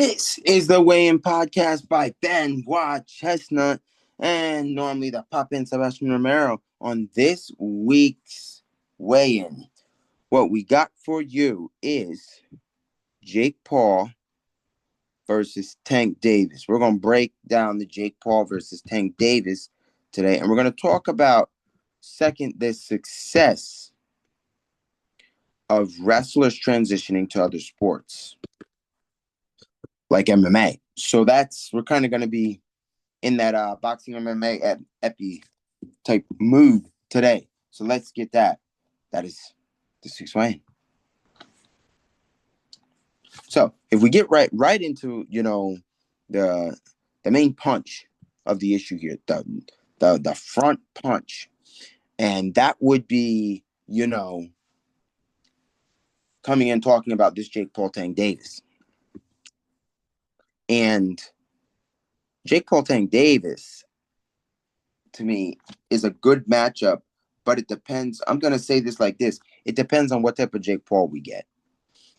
This is the Weigh-In Podcast by Benoit Chestnut and normally the Pop-In Sebastian Romero. On this week's Weigh-In, what we got for you is Jake Paul versus Tank Davis. We're going to break down the Jake Paul versus Tank Davis today, and we're going to talk about the success of wrestlers transitioning to other sports like MMA. So we're kind of going to be in that boxing MMA at epi type mood today. So let's get that. That is the six way. So if we get right into the main punch of the issue here, the front punch, and that would be coming in talking about this Jake Paul Tank Davis. And Jake Paul Tank Davis, to me, is a good matchup, but it depends. I'm going to say this like this. It depends on what type of Jake Paul we get.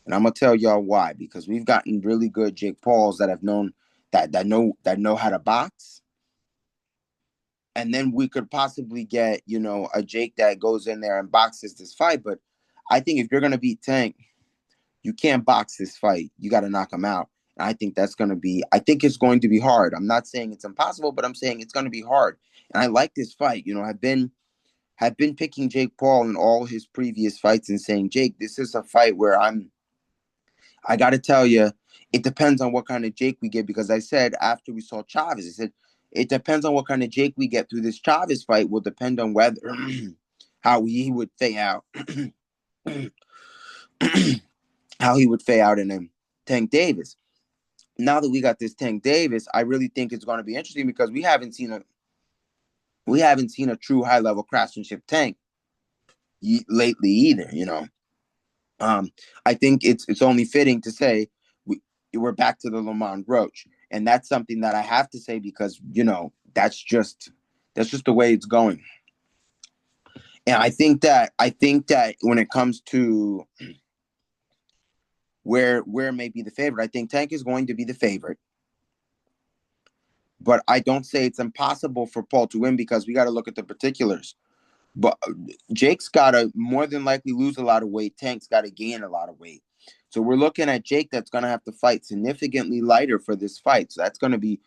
And I'm going to tell y'all why, because we've gotten really good Jake Pauls that have known that know how to box. And then we could possibly get, a Jake that goes in there and boxes this fight. But I think if you're going to beat Tank, you can't box this fight. You got to knock him out. And I think it's going to be hard. I'm not saying it's impossible, but I'm saying it's going to be hard. And I like this fight. I've been picking Jake Paul in all his previous fights and saying, Jake, this is a fight where I got to tell you, it depends on what kind of Jake we get, because I said after we saw Chavez, I said, it depends on what kind of Jake we get through this Chavez fight will depend on whether how he would fade out. How he would fade out in him. Tank Davis. Now that we got this Tank Davis, I really think it's going to be interesting because we haven't seen a true high level craftsmanship Tank lately either. I think it's only fitting to say we're back to the Lamont Roach, and that's something that I have to say because that's just the way it's going. And I think that when it comes to where may be the favorite, I think Tank is going to be the favorite. But I don't say it's impossible for Paul to win because we got to look at the particulars. But Jake's got to more than likely lose a lot of weight. Tank's got to gain a lot of weight. So we're looking at Jake that's going to have to fight significantly lighter for this fight. So that's going to be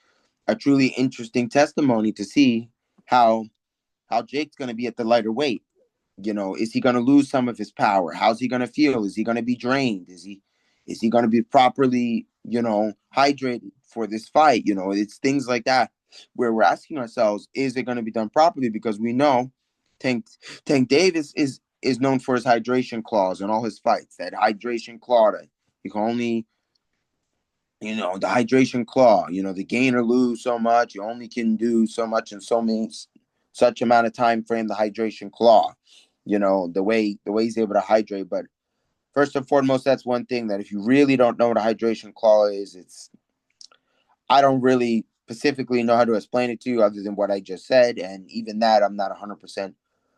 a truly interesting testimony to see how Jake's going to be at the lighter weight. Is he going to lose some of his power? How's he going to feel? Is he going to be drained? Is he going to be properly, hydrated for this fight? It's things like that where we're asking ourselves, is it going to be done properly? Because we know Tank Davis is known for his hydration clause in all his fights. That hydration clause, that you can only, the hydration clause, the gain or lose so much. You only can do so much in such amount of time frame, the hydration clause, the way he's able to hydrate. But first and foremost, that's one thing that if you really don't know what a hydration clause is, I don't really specifically know how to explain it to you other than what I just said. And even that, I'm not 100%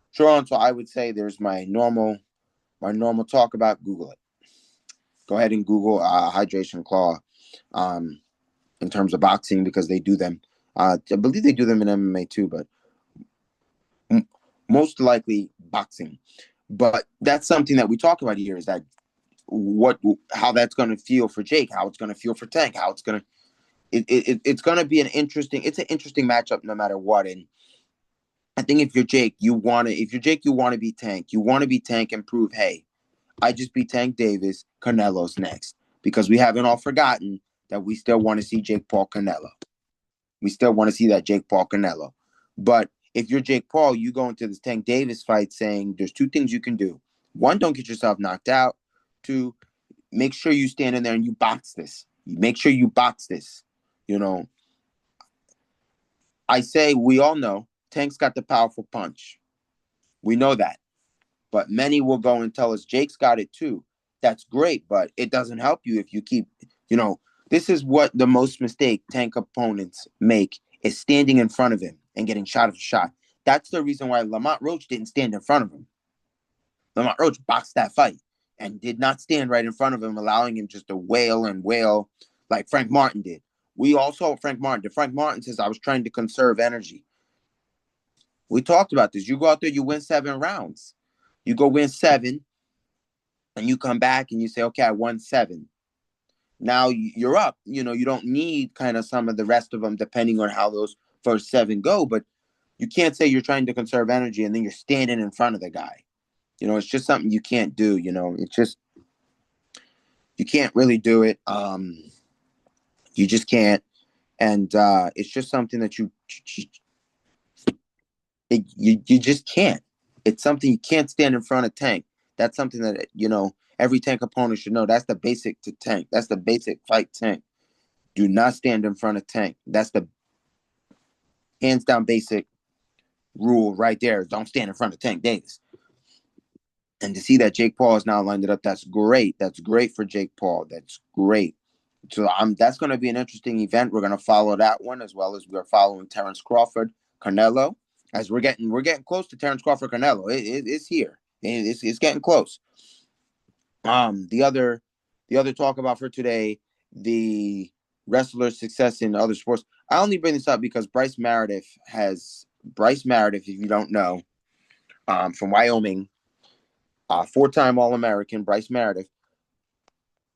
sure on. So I would say there's my normal talk about. Google it. Go ahead and Google hydration clause in terms of boxing because they do them. I believe they do them in MMA too, but most likely boxing. But that's something that we talk about here is that how that's going to feel for Jake, how it's going to feel for Tank, how it's going to it's going to be an interesting matchup no matter what. And I think if you're Jake, you want to beat Tank. You want to beat Tank and prove, hey, I just beat Tank Davis. Canelo's next. Because we haven't all forgotten that we still want to see Jake Paul Canelo. We still want to see that Jake Paul Canelo. But if you're Jake Paul, you go into this Tank Davis fight saying there's two things you can do. One, don't get yourself knocked out. Two, make sure you stand in there and you box this. Make sure you box this. I say we all know Tank's got the powerful punch. We know that. But many will go and tell us Jake's got it too. That's great, but it doesn't help you if you keep, this is what the most mistake Tank opponents make is standing in front of him and getting shot after shot. That's the reason why Lamont Roach didn't stand in front of him. Lamont Roach boxed that fight and did not stand right in front of him, allowing him just to wail and wail like Frank Martin did. We all saw what Frank Martin did. Frank Martin says, I was trying to conserve energy. We talked about this. You go out there, you win 7 rounds. You go win 7, and you come back and you say, okay, I won 7. Now you're up. You don't need kind of some of the rest of them, depending on how those first 7 go. But you can't say you're trying to conserve energy and then you're standing in front of the guy. It's just something you can't do. It's just you can't really do it. You just can't, and it's just something that you just can't. It's something you can't stand in front of Tank. That's something that every Tank opponent should know. That's the basic to Tank. That's the basic fight Tank. Do not stand in front of Tank. That's the hands down basic rule right there. Don't stand in front of Tank Davis. And to see that Jake Paul is now lined it up, that's great. That's great for Jake Paul. That's great. So that's going to be an interesting event. We're going to follow that one as well as we're following Terrence Crawford, Canelo. As we're getting close to Terrence Crawford, Canelo. It's here. It's getting close. The other talk about for today, the wrestler's success in other sports. I only bring this up because Bryce Meredith, if you don't know, from Wyoming, 4-time All-American Bryce Meredith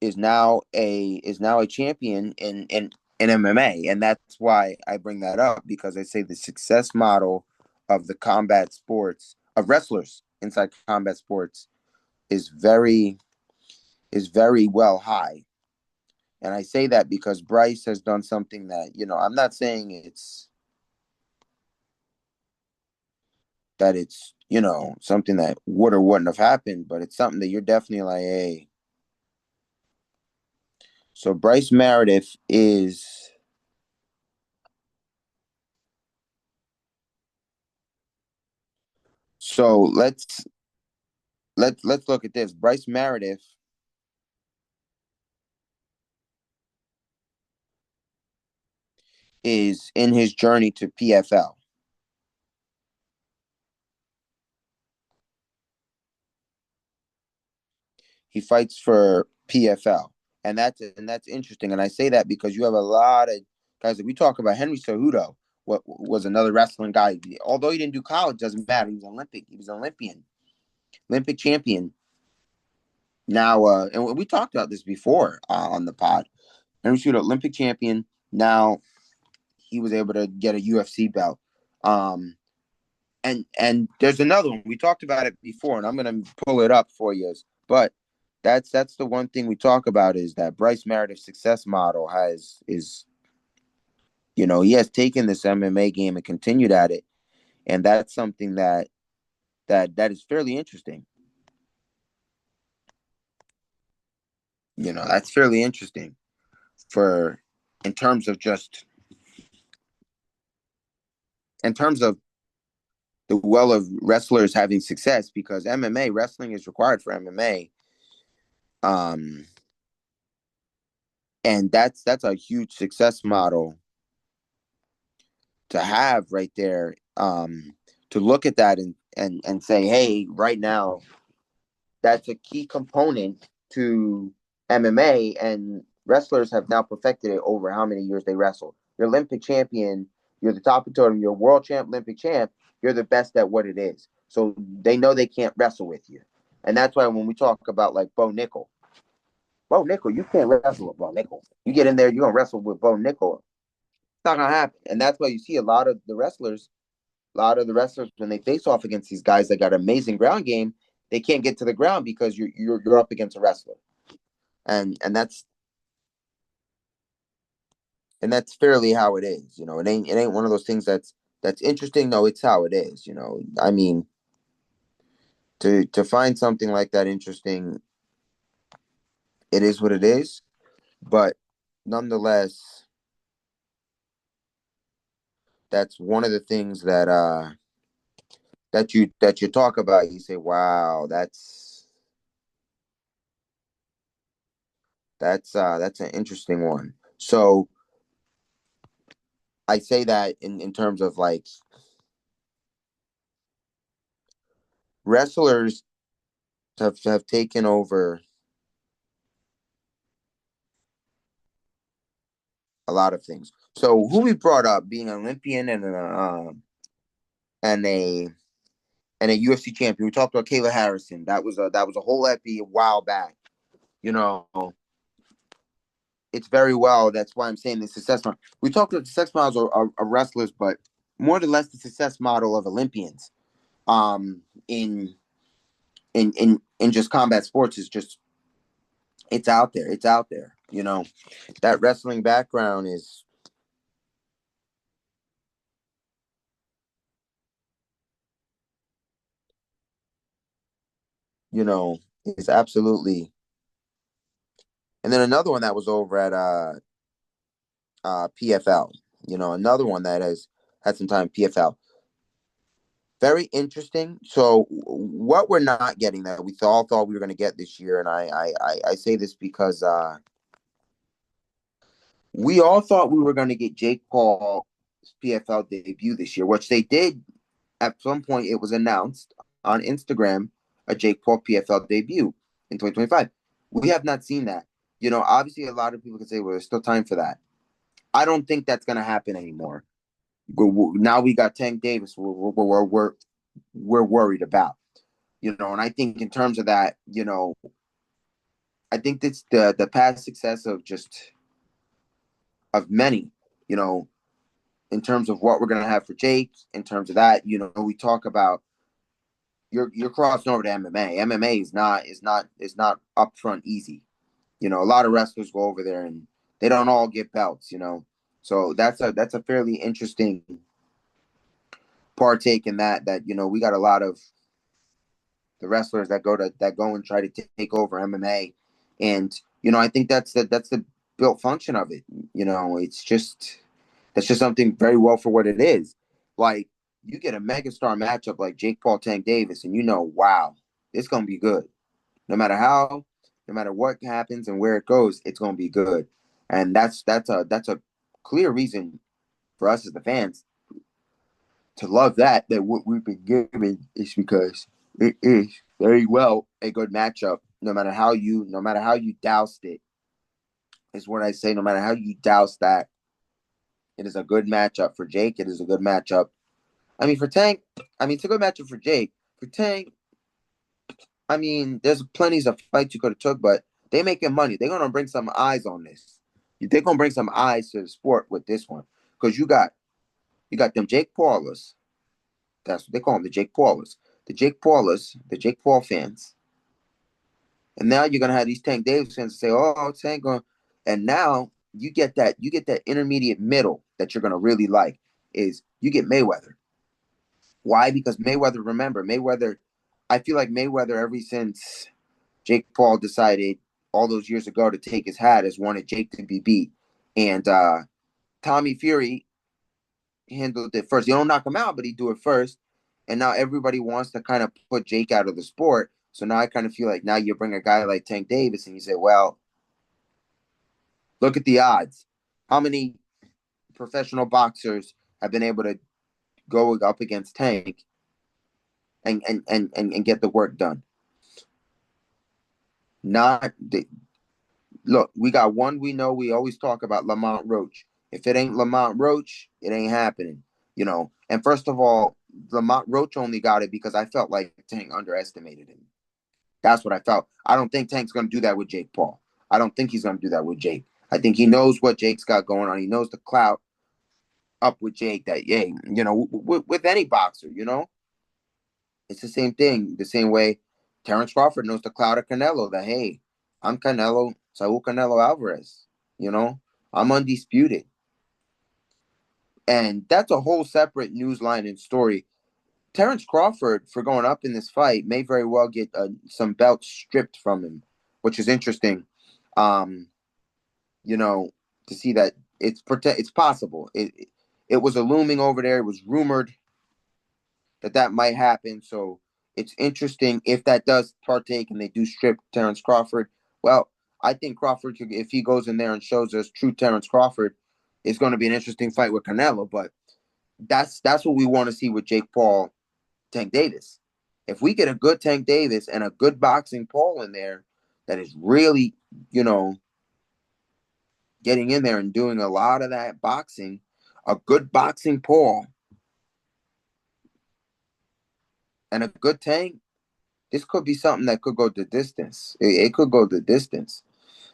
is now a champion in MMA, and that's why I bring that up, because I say the success model of the combat sports of wrestlers inside combat sports is very well high. And I say that because Bryce has done something that, I'm not saying it's something that would or wouldn't have happened, but it's something that you're definitely like, hey. So Bryce Meredith is so let's look at this. Bryce Meredith is in his journey to PFL. He fights for PFL, and that's interesting. And I say that because you have a lot of guys that we talk about. Henry Cejudo, what was another wrestling guy. Although he didn't do college, doesn't matter. He was Olympic. He was an Olympic champion. Now, and we talked about this before on the pod. Henry Cejudo, Olympic champion. Now he was able to get a UFC belt. And there's another one. We talked about it before, and I'm gonna pull it up for you. But that's the one thing we talk about is that Bryce Meredith's success model is he has taken this MMA game and continued at it, and that's something that is fairly interesting. That's fairly interesting for in terms of the well of wrestlers having success, because MMA wrestling is required for MMA. And that's a huge success model to have right there. To look at that and say, hey, right now, that's a key component to MMA, and wrestlers have now perfected it over how many years they wrestle. You're Olympic champion, you're the top of the totem, you're world champ, Olympic champ, you're the best at what it is. So they know they can't wrestle with you. And that's why when we talk about like Bo Nickel, you can't wrestle with Bo Nickel. You get in there, you're gonna wrestle with Bo Nickel. It's not gonna happen. And that's why you see a lot of the wrestlers when they face off against these guys that got amazing ground game, they can't get to the ground because you're up against a wrestler. And that's fairly how it is. It ain't one of those things that's interesting. No, it's how it is. I mean, to find something like that interesting, it is what it is. But nonetheless, that's one of the things that you talk about. You say, "Wow, that's an interesting one." So I say that in terms of like wrestlers have taken over a lot of things. So who we brought up being an Olympian and a and a UFC champion. We talked about Kayla Harrison. That was a whole epi a while back. You know, it's very well. That's why I'm saying the success model. We talked about the success models of wrestlers, but more or less the success model of Olympians. Um, in in just combat sports is just it's out there. It's out there. That wrestling background is absolutely. And then another one that was over at PFL. Another one that has had some time PFL. Very interesting. So what we're not getting that we all thought we were going to get this year, and I say this because we all thought we were going to get Jake Paul's PFL debut this year, which they did at some point. It was announced on Instagram a Jake Paul PFL debut in 2025. We have not seen that. Obviously, a lot of people can say, well, there's still time for that. I don't think that's going to happen anymore. Now we got Tank Davis. We're worried about. And I think in terms of that, I think that's the past success of many, you know, in terms of what we're gonna have for Jake, in terms of that, we talk about you're crossing over to MMA. MMA is not upfront easy. A lot of wrestlers go over there and they don't all get belts. So that's a fairly interesting partake in that we got a lot of the wrestlers that go and try to take over MMA, and I think that's the built function of it. It's just that's just something very well for what it is. Like you get a megastar matchup like Jake Paul Tank Davis, and wow, it's gonna be good. No matter what happens and where it goes, it's gonna be good, and that's a clear reason for us as the fans to love that what we've been given is because it is very well a good matchup. No matter how you doused it, is what I say. No matter how you douse that, it is a good matchup for Jake. It is a good matchup. I mean, for Tank, it's a good matchup for Jake. For Tank, there's plenty of fights you could have took, but they making money. They're gonna bring some eyes on this. They're gonna bring some eyes to the sport with this one because you got them Jake Paulers. That's what they call them, the Jake Paulers. The Jake Paul fans. And now you're gonna have these Tank Davis fans say, "Oh, Tank," and now you get that intermediate middle that you're gonna really like is you get Mayweather. Why? Because Mayweather. Remember, Mayweather. I feel like Mayweather ever since Jake Paul decided all those years ago to take his hat has wanted Jake to be beat, and Tommy Fury handled it first. You don't knock him out, but he do it first. And now everybody wants to kind of put Jake out of the sport. So now I kind of feel like now you bring a guy like Tank Davis and you say, well, look at the odds. How many professional boxers have been able to go up against Tank and get the work done? Not the, Look, we got one we know we always talk about, Lamont Roach. If it ain't Lamont Roach, it ain't happening. And first of all, Lamont Roach only got it because I felt like Tank underestimated him. That's what I felt. I don't think Tank's going to do that with Jake Paul. I don't think he's going to do that with Jake. I think he knows what Jake's got going on. He knows the clout up with Jake that, yeah, with any boxer. It's the same thing. The same way Terrence Crawford knows the clout of Canelo that, hey, I'm Canelo, Saul Canelo Alvarez. You know, I'm undisputed. And that's a whole separate news line and story. Terrence Crawford, for going up in this fight, may very well get some belts stripped from him, which is interesting. Um, to see that it's possible. It was a looming over there. It was rumored that might happen. So it's interesting if that does partake and they do strip Terrence Crawford. Well, I think Crawford, if he goes in there and shows us true Terrence Crawford, it's going to be an interesting fight with Canelo. But that's what we want to see with Jake Paul, Tank Davis. If we get a good Tank Davis and a good boxing Paul in there, that is really, getting in there and doing a lot of that boxing, a good boxing Paul and a good Tank, this could be something that could go the distance. It could go the distance.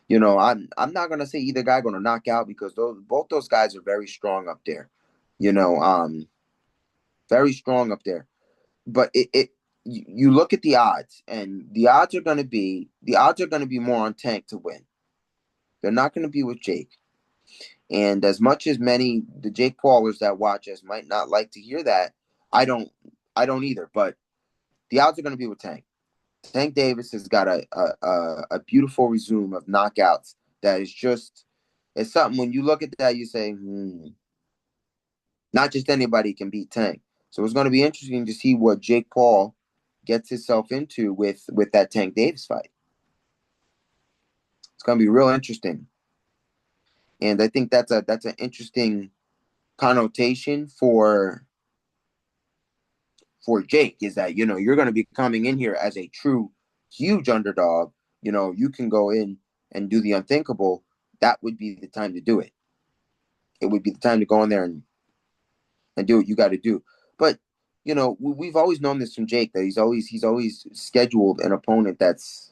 I'm not gonna say either guy gonna knock out because both those guys are very strong up there. You know, very strong up there. But you look at the odds, and the odds are gonna be more on Tank to win. They're not gonna be with Jake. And as much as many the Jake Paulers that watch us might not like to hear that, I don't I don't either. But the odds are gonna be with Tank. Tank Davis has got a beautiful resume of knockouts that is just it's something when you look at that you say, not just anybody can beat Tank. So it's going to be interesting to see what Jake Paul gets himself into with that Tank Davis fight. It's going to be real interesting, and I think that's an interesting connotation for Jake is that you're going to be coming in here as a true huge underdog. You can go in and do the unthinkable. That would be the time to do it. It would be the time to go in there and do what you got to do. But we've always known this from Jake that he's always scheduled an opponent that's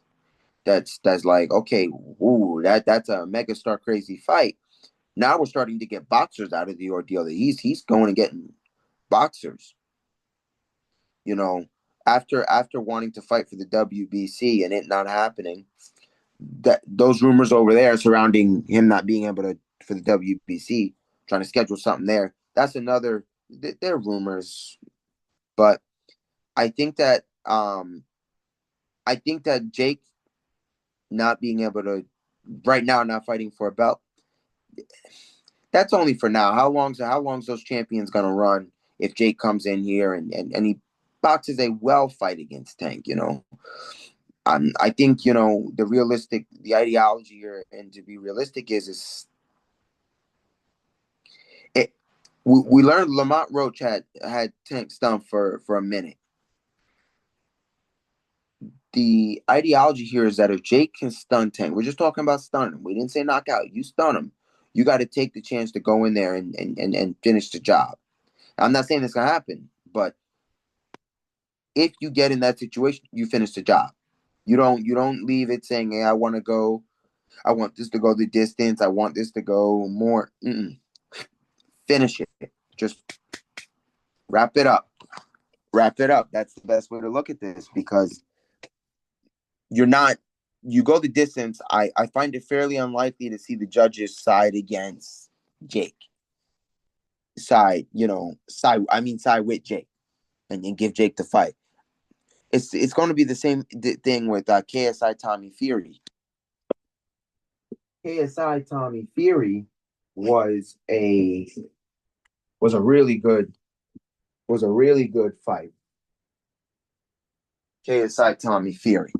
like, okay, ooh, that's a megastar crazy fight. Now we're starting to get boxers out of the ordeal. That he's going and getting boxers. You know, after wanting to fight for the WBC and it not happening, that those rumors over there surrounding him not being able to for the WBC, trying to schedule something there. That's another. They're rumors, but I think that Jake not being able to right now not fighting for a belt. That's only for now. How long's those champions gonna run if Jake comes in here and he boxes a well fight against Tank? I think the ideology here, and to be realistic is it. We learned Lamont Roach had Tank stumped for a minute. The ideology here is that if Jake can stun Tank, we're just talking about stunning. We didn't say knockout. You stun him. You got to take the chance to go in there and finish the job. I'm not saying it's gonna happen, but if you get in that situation, you finish the job. You don't leave it saying, "Hey, I want to go. I want this to go the distance. I want this to go more." Finish it. Just wrap it up. Wrap it up. That's the best way to look at this because you're not you go the distance. I find it fairly unlikely to see the judges side against Jake. Side with Jake and give Jake the fight. It's going to be the same thing with KSI Tommy Fury. KSI Tommy Fury was a was a really good fight. KSI Tommy Fury.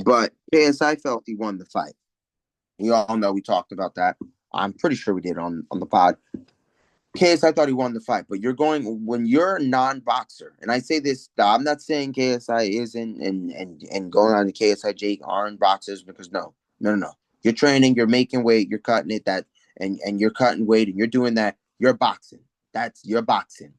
But KSI felt he won the fight. We all know we talked about that. I'm pretty sure we did on the pod. KSI thought he won the fight, but when you're a non-boxer, and I say this, I'm not saying KSI isn't and going on to KSI Jake aren't boxers because no. You're training, you're making weight, you're cutting it and you're cutting weight and you're doing that. You're boxing. You're boxing.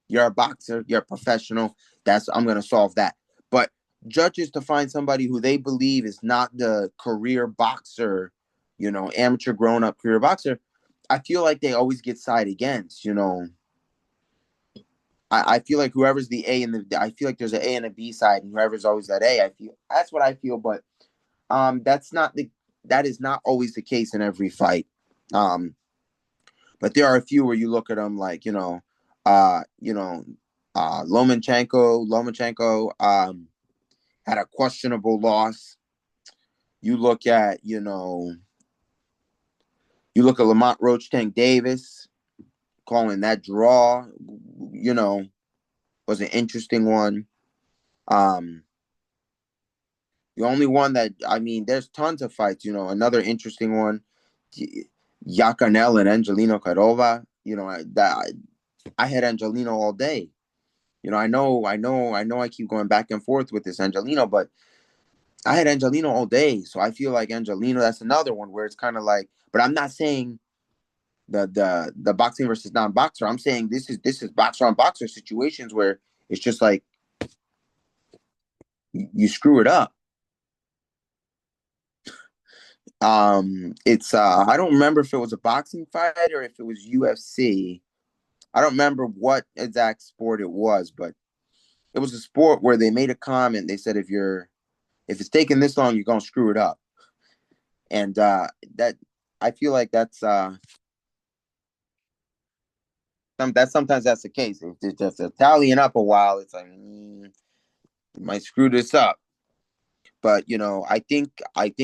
You're a boxer. You're a professional. I'm gonna solve that. But judges to find somebody who they believe is not the career boxer, amateur grown-up career boxer. I feel like they always get side against. I feel like whoever's the A I feel like there's an A and a B side, and whoever's always that A, I feel that's what I feel. But that is not always the case in every fight. But there are a few where you look at them like Lomachenko had a questionable loss. You look at Lamont Roach Tank Davis, calling that draw, was an interesting one. The only one there's tons of fights. Another interesting one, Yakanel and Angelino Cordova. I had Angelino all day. I know I keep going back and forth with this Angelino, but I had Angelino all day, so I feel like Angelino. That's another one where it's kind of like, but I'm not saying the boxing versus non-boxer. I'm saying this is boxer on boxer situations where it's just like you screw it up. It's I don't remember if it was a boxing fight or if it was UFC. I don't remember what exact sport it was, but it was a sport where they made a comment. They said if it's taking this long, you're gonna screw it up. And that I feel like that's sometimes that's the case. If it's just tallying up a while, it's like you might screw this up. But I think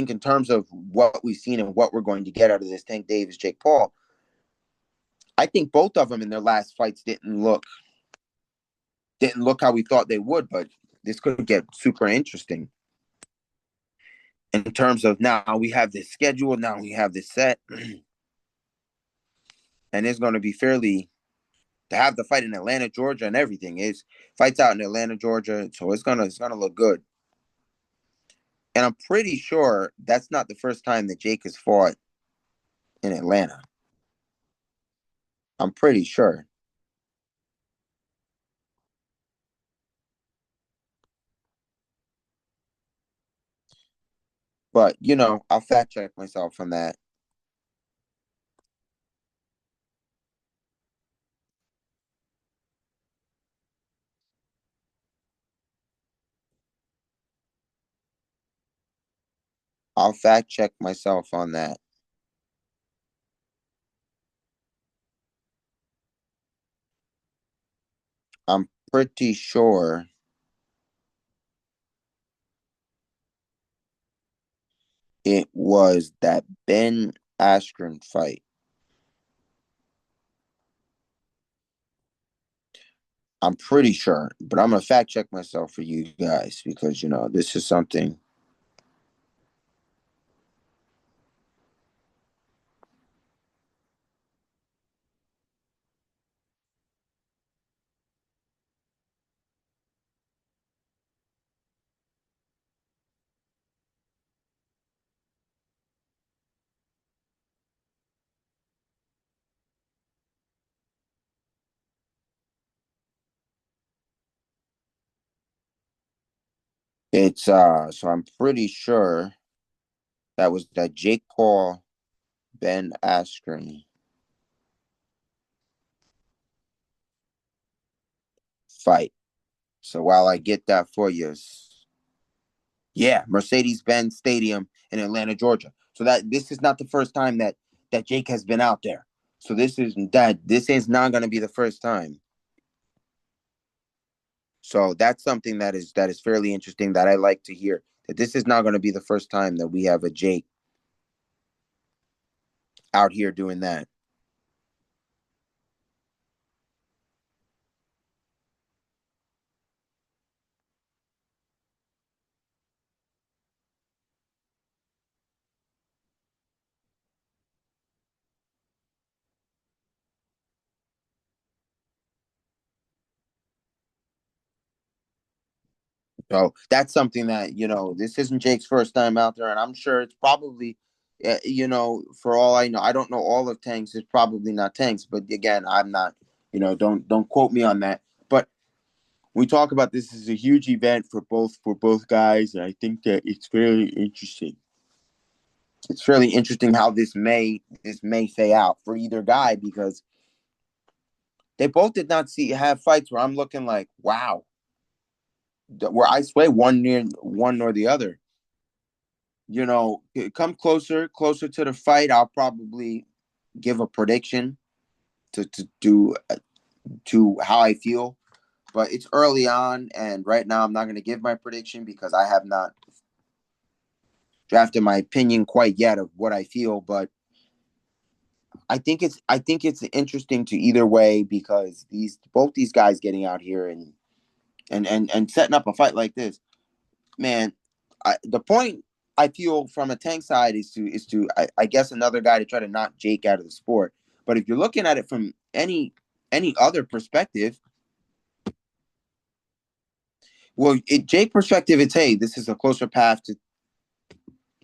in terms of what we've seen and what we're going to get out of this Tank Davis, Jake Paul, I think both of them in their last fights didn't look how we thought they would. But this could get super interesting in terms of now we have this schedule, now we have this set, and it's going to be fairly to have the fight in Atlanta, Georgia, and everything is fights out in Atlanta, Georgia, so it's gonna look good. And I'm pretty sure that's not the first time that Jake has fought in Atlanta. I'm pretty sure. But I'll fact check myself on that. I'll fact check myself on that. I'm pretty sure it was that Ben Askren fight. I'm pretty sure, but I'm gonna fact check myself for you guys because this is something. It's so I'm pretty sure that was that Jake Paul Ben Askren fight. So while I get that for you, yeah, Mercedes-Benz Stadium in Atlanta, Georgia. So that this is not the first time that Jake has been out there. So this is not going to be the first time. So that's something that is fairly interesting that I like to hear. That this is not going to be the first time that we have a Jake out here doing that. So that's something that this isn't Jake's first time out there, and I'm sure it's probably, for all I know, I don't know all of Tanks. It's probably not Tanks, but again, I'm not, don't quote me on that. But we talk about this is a huge event for both guys, and I think that it's fairly interesting. It's fairly interesting how this may play out for either guy because they both did not have fights where I'm looking like wow, where I sway one near one or the other. Come closer to the fight. I'll probably give a prediction to how I feel, but it's early on, and right now I'm not going to give my prediction because I have not drafted my opinion quite yet of what I feel. But I think it's interesting to either way because both these guys getting out here and setting up a fight like this, man. The point I feel from a Tank side is to I guess another guy to try to knock Jake out of the sport. But if you're looking at it from any other perspective, Well, Jake perspective, it's hey, this is a closer path to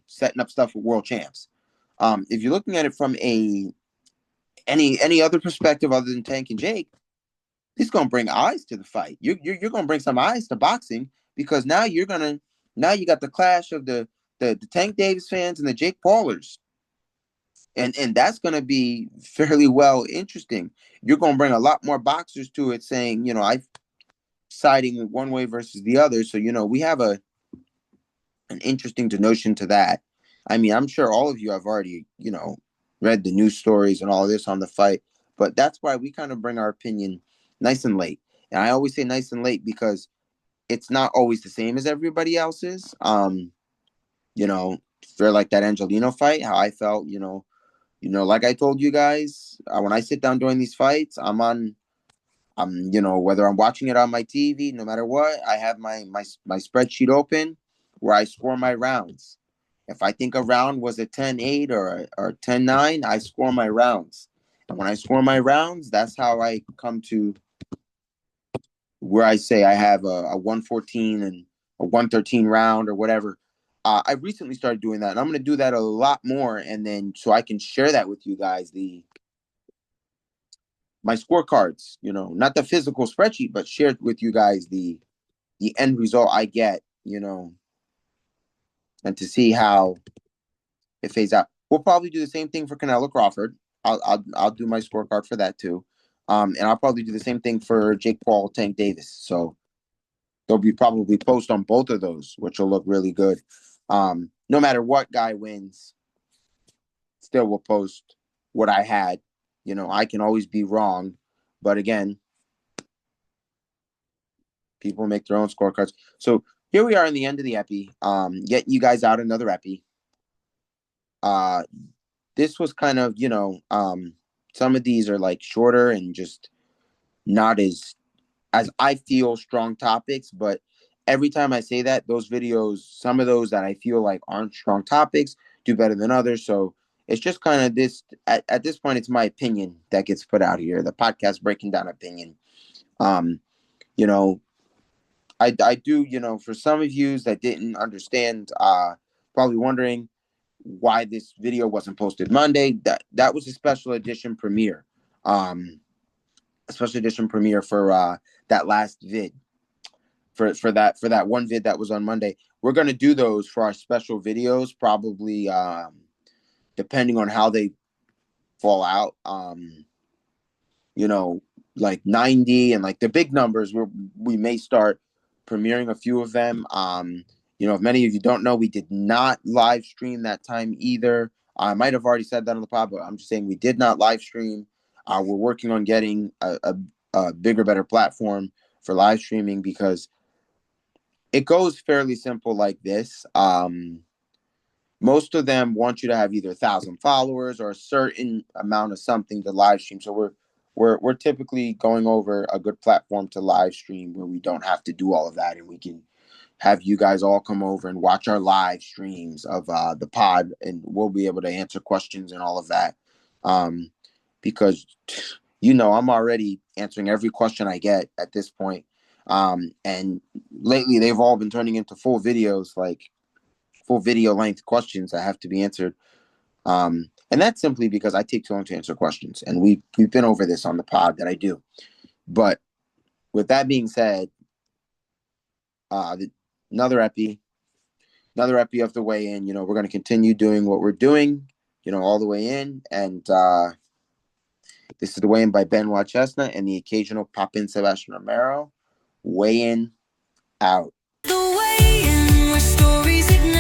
setting up stuff with world champs. If you're looking at it from any other perspective other than Tank and Jake, this gonna bring eyes to the fight. You're gonna bring some eyes to boxing because now you got the clash of the Tank Davis fans and the Jake Paulers, and that's gonna be fairly well interesting. You're gonna bring a lot more boxers to it, saying I siding one way versus the other. So we have an interesting notion to that. I mean, I'm sure all of you have already read the news stories and all of this on the fight, but that's why we kind of bring our opinion nice and late. And I always say nice and late because it's not always the same as everybody else's. For like that Angelino fight, how I felt, like I told you guys, when I sit down during these fights, whether I'm watching it on my TV, no matter what, I have my spreadsheet open where I score my rounds. If I think a round was a 10-8 or a 10-9, I score my rounds. And when I score my rounds, that's how I come to where I say I have a 114 and a 113 round or whatever. I recently started doing that, and I'm going to do that a lot more, and then so I can share that with you guys, my scorecards, not the physical spreadsheet, but share with you guys the end result I get, and to see how it fades out. We'll probably do the same thing for Canelo Crawford. I'll do my scorecard for that too, and I'll probably do the same thing for Jake Paul, Tank Davis. So there'll be probably posts on both of those, which will look really good. No matter what guy wins, still will post what I had. I can always be wrong, but again, people make their own scorecards. So here we are in the end of the epi, getting you guys out another epi. This was kind of, some of these are like shorter and just not as I feel strong topics, but every time I say that, those videos, some of those that I feel like aren't strong topics do better than others. So it's just kind of this, at this point, it's my opinion that gets put out here, the podcast breaking down opinion. I do, for some of you that didn't understand, probably wondering why this video wasn't posted Monday. That was a special edition premiere. A special edition premiere for that last vid. For that one vid that was on Monday. We're gonna do those for our special videos, probably depending on how they fall out. Like 90 and like the big numbers, we may start premiering a few of them. If many of you don't know, we did not live stream that time either. I might have already said that on the pod, but I'm just saying we did not live stream. We're working on getting a bigger, better platform for live streaming because it goes fairly simple like this. Most of them want you to have either 1,000 followers or a certain amount of something to live stream. So we're typically going over a good platform to live stream where we don't have to do all of that, and we can have you guys all come over and watch our live streams of the pod, and we'll be able to answer questions and all of that. Because I'm already answering every question I get at this point. And lately they've all been turning into full videos, like full video length questions that have to be answered. And that's simply because I take too long to answer questions. And we've been over this on the pod that I do. But with that being said, another epi of the way in, we're going to continue doing what we're doing, all the way in. And this is the weigh in by Benoit Chestnut and the occasional pop in Sebastian Romero. Weigh in out. The weigh in where stories ignite.